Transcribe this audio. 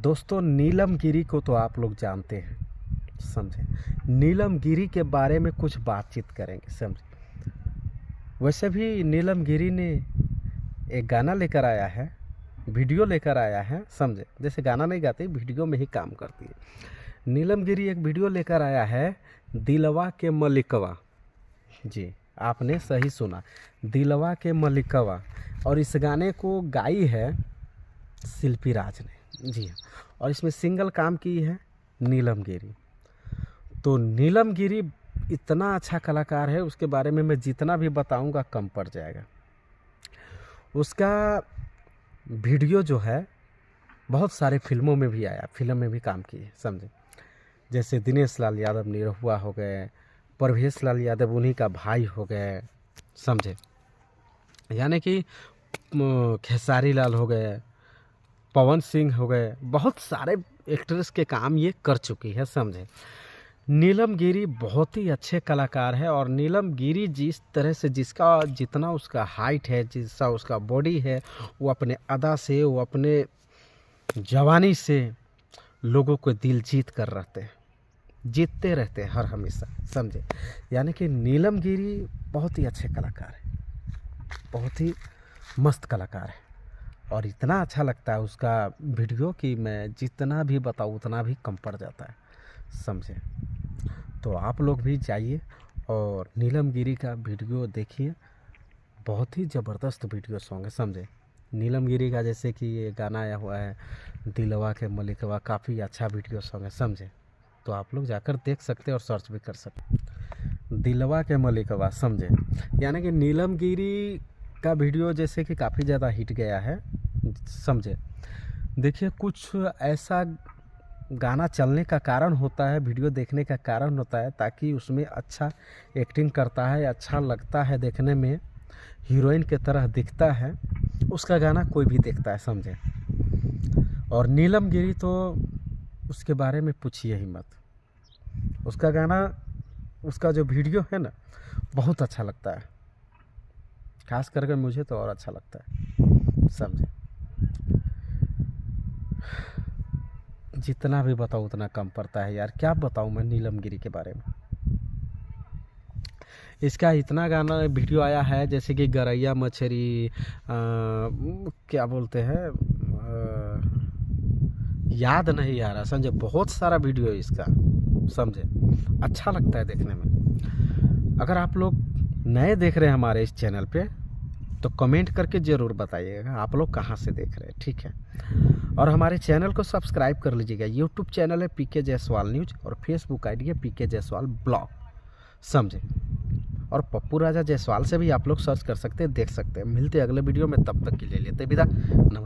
दोस्तों नीलम गिरी को तो आप लोग जानते हैं, समझे। नीलम गिरी के बारे में कुछ बातचीत करेंगे, समझे। वैसे भी नीलम गिरी ने एक गाना लेकर आया है, वीडियो लेकर आया है, समझे। जैसे गाना नहीं गाती, वीडियो में ही काम करती है। नीलम गिरी एक वीडियो लेकर आया है, दिलवा के मलिकवा। जी, आपने सही सुना, दिलवा के मलिकवा। और इस गाने को गाई है शिल्पी राज ने, जी हाँ। और इसमें सिंगल काम की है नीलम गिरी। तो नीलम गिरी इतना अच्छा कलाकार है, उसके बारे में मैं जितना भी बताऊंगा कम पड़ जाएगा। उसका वीडियो जो है बहुत सारे फिल्मों में भी आया, फिल्म में भी काम की है, समझे। जैसे दिनेश लाल यादव निरहुआ हो गए, परवेश लाल यादव उन्हीं का भाई हो गए, समझे। यानी कि खेसारी लाल हो गए, पवन सिंह हो गए, बहुत सारे एक्ट्रेस के काम ये कर चुकी है, समझे। नीलम गिरी बहुत ही अच्छे कलाकार है। और नीलम गिरी जिस तरह से जितना उसका हाइट है, जिसका उसका बॉडी है, वो अपने अदा से, वो अपने जवानी से लोगों को दिल जीतते रहते हैं हर हमेशा, समझे। यानी कि नीलम गिरी बहुत ही अच्छे कलाकार है, बहुत ही मस्त कलाकार है। और इतना अच्छा लगता है उसका वीडियो कि मैं जितना भी बताऊँ उतना भी कम पड़ जाता है, समझे। तो आप लोग भी जाइए और नीलम गिरी का वीडियो देखिए, बहुत ही ज़बरदस्त वीडियो सॉन्ग है, समझे। नीलम गिरी का जैसे कि ये गाना आया हुआ है दिलवा के मलिकवा, काफ़ी अच्छा वीडियो सॉन्ग है, समझे। तो आप लोग जाकर देख सकते हैं और सर्च भी कर सकते, दिलवा के मलिकवा, समझे। यानी कि नीलम गिरी का वीडियो जैसे कि काफ़ी ज़्यादा हिट गया है, समझे। देखिए, कुछ ऐसा गाना चलने का कारण होता है, वीडियो देखने का कारण होता है, ताकि उसमें अच्छा एक्टिंग करता है, अच्छा लगता है देखने में, हीरोइन के तरह दिखता है, उसका गाना कोई भी देखता है, समझे। और नीलम गिरी तो उसके बारे में पूछिए ही मत। उसका गाना, उसका जो वीडियो है ना, बहुत अच्छा लगता है, खास करके मुझे तो और अच्छा लगता है, समझे। जितना भी बताऊँ उतना कम पड़ता है यार, क्या बताऊँ मैं नीलम गिरी के बारे में। इसका इतना गाना वीडियो आया है, जैसे कि गरैया मछली, क्या बोलते हैं, याद नहीं आ रहा, समझे। बहुत सारा वीडियो है इसका, समझे। अच्छा लगता है देखने में। अगर आप लोग नए देख रहे हैं हमारे इस चैनल पे, तो कमेंट करके ज़रूर बताइएगा आप लोग कहाँ से देख रहे हैं, ठीक है। और हमारे चैनल को सब्सक्राइब कर लीजिएगा। यूट्यूब चैनल है पीके जायसवाल न्यूज़ और फेसबुक आईडी है पीके जायसवाल ब्लॉग, समझे। और पप्पू राजा जायसवाल से भी आप लोग सर्च कर सकते हैं, देख सकते हैं। मिलते हैं अगले वीडियो में, तब तक के लिए लेते विदा, नमस्कार।